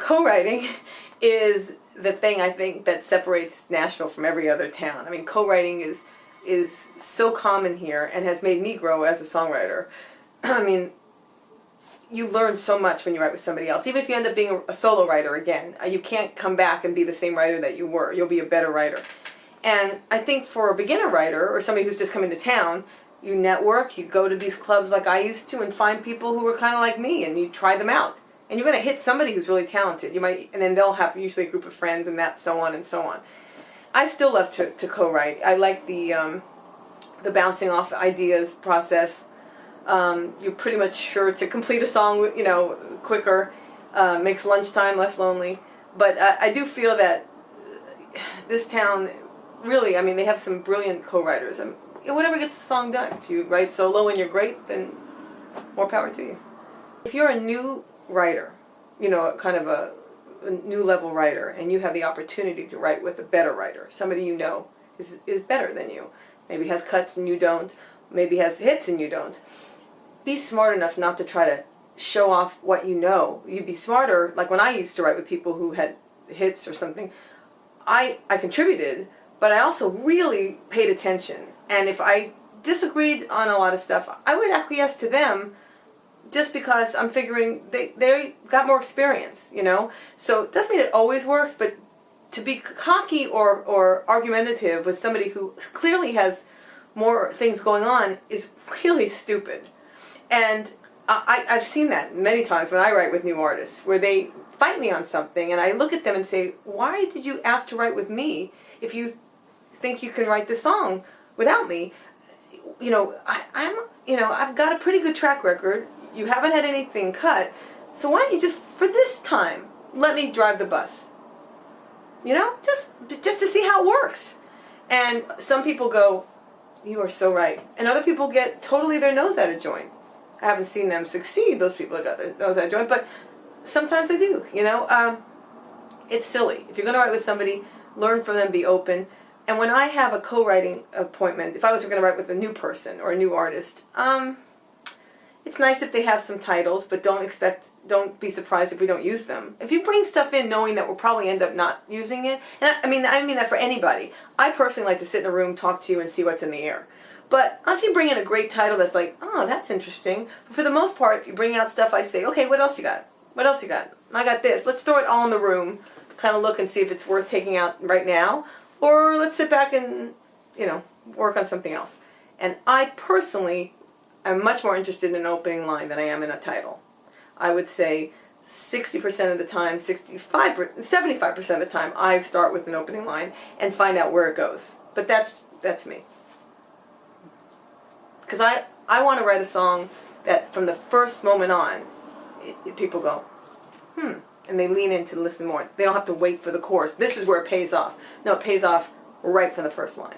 co-writing is the thing I think that separates Nashville from every other town. I mean, co-writing is so common here and has made me grow as a songwriter. I mean, you learn so much when you write with somebody else. Even if you end up being a solo writer again, you can't come back and be the same writer that you were. You'll be a better writer. And I think for a beginner writer or somebody who's just coming to town, you network, you go to these clubs like I used to and find people who are kind of like me and you try them out. And you're going to hit somebody who's really talented. You might, and then they'll have usually a group of friends and that, so on and so on. I still love to co-write. I like the bouncing off ideas process. You're pretty much sure to complete a song, quicker, makes lunchtime less lonely. But I do feel that this town, really, I mean, they have some brilliant co-writers. And whatever gets the song done. If you write solo and you're great, then more power to you. If you're a new writer, kind of a new level writer, and you have the opportunity to write with a better writer, somebody you know is better than you, maybe has cuts and you don't, maybe has hits and you don't, be smart enough not to try to show off what you know. You'd be smarter, like when I used to write with people who had hits or something, I contributed, but I also really paid attention. And if I disagreed on a lot of stuff, I would acquiesce to them just because I'm figuring they got more experience, So it doesn't mean it always works, but to be cocky or argumentative with somebody who clearly has more things going on is really stupid. And I've seen that many times when I write with new artists, where they fight me on something, and I look at them and say, why did you ask to write with me if you think you can write the song without me? I've got a pretty good track record. You haven't had anything cut, so why don't you just, for this time, let me drive the bus? Just to see how it works. And some people go, you are so right. And other people get totally their nose out of joint. I haven't seen them succeed, those people that got their nose out of joint, but sometimes they do, It's silly. If you're going to write with somebody, learn from them, be open. And when I have a co-writing appointment, if I was going to write with a new person or a new artist, it's nice if they have some titles, but don't be surprised if we don't use them. If you bring stuff in knowing that we'll probably end up not using it, and I mean that for anybody. I personally like to sit in a room, talk to you, and see what's in the air. But if you bring in a great title that's like, oh, that's interesting. But for the most part, if you bring out stuff, I say, okay, what else you got? What else you got? I got this. Let's throw it all in the room, kind of look and see if it's worth taking out right now. Or let's sit back and, work on something else. And I personally am much more interested in an opening line than I am in a title. I would say 60% of the time, 75% of the time, I start with an opening line and find out where it goes. But that's me. Because I want to write a song that from the first moment on, people go, and they lean in to listen more. They don't have to wait for the chorus. This is where it pays off. No, it pays off right from the first line.